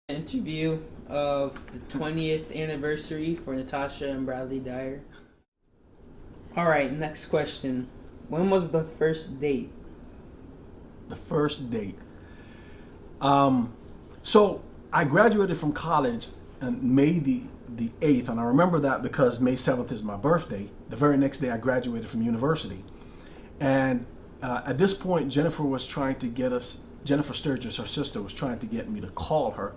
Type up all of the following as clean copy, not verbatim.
Interview of the 20th anniversary for Natasha and Bradley Dyer. All right, next question. When was the first date? The first date. So I graduated from college on May the 8th, and I remember that because May 7th is my birthday. The very next day I graduated from university. And at this point, Jennifer Sturgis, her sister, was trying to get me to call her.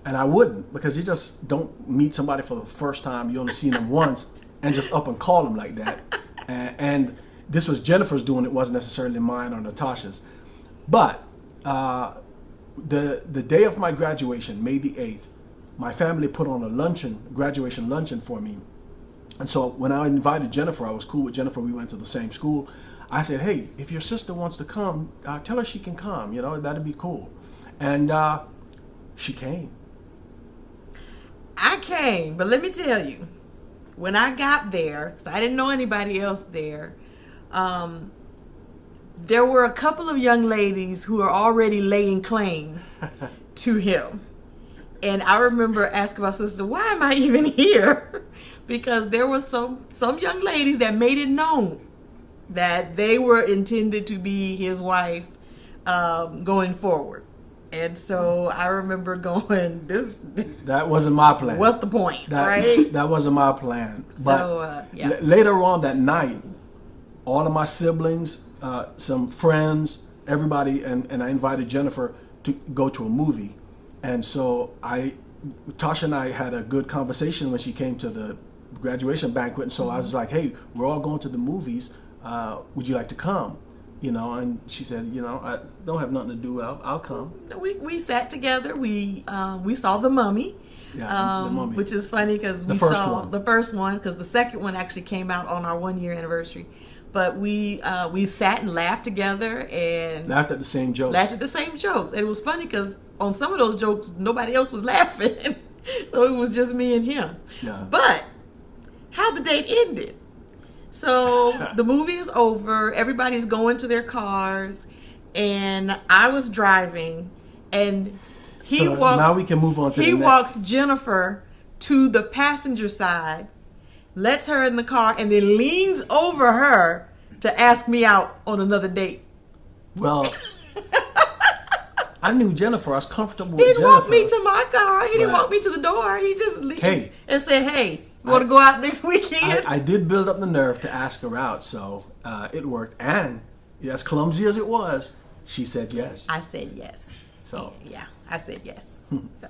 And I wouldn't, because you just don't meet somebody for the first time. You only see them once and just up and call them like that. And this was Jennifer's doing. It wasn't necessarily mine or Natasha's. But the day of my graduation, May the 8th, my family put on a graduation luncheon for me. And so when I invited Jennifer, I was cool with Jennifer. We went to the same school. I said, hey, if your sister wants to come, tell her she can come. You know, that'd be cool. And she came. I came, but let me tell you, when I got there, so I didn't know anybody else there, there were a couple of young ladies who are already laying claim to him. And I remember asking my sister, why am I even here? Because there were some young ladies that made it known that they were intended to be his wife going forward. And so I remember going, that wasn't my plan. What's the point, right? That wasn't my plan. But so, yeah. Later on that night, all of my siblings, some friends, everybody, and I invited Jennifer to go to a movie. And so Tasha and I had a good conversation when she came to the graduation banquet. And so I was like, hey, we're all going to the movies. Would you like to come? You know, and she said, you know, I don't have nothing to do. I'll come. We sat together. We saw The Mummy. Yeah, The Mummy. Which is funny because we saw the first one, because the second one actually came out on our 1 year anniversary. But we sat and laughed together and laughed at the same jokes. And it was funny because on some of those jokes, nobody else was laughing. So it was just me and him. Yeah. But how the date ended. So the movie is over. Everybody's going to their cars. And I was driving. And now we can move on to the next. He walks Jennifer to the passenger side, lets her in the car, and then leans over her to ask me out on another date. Well, I knew Jennifer. I was comfortable with He Jennifer. didn't walk me to my car. He didn't walk me to the door. He just leaves and said, hey, you want to go out next weekend? I did build up the nerve to ask her out, so it worked. And as clumsy as it was, she said yes. I said yes. So yeah, I said yes. So.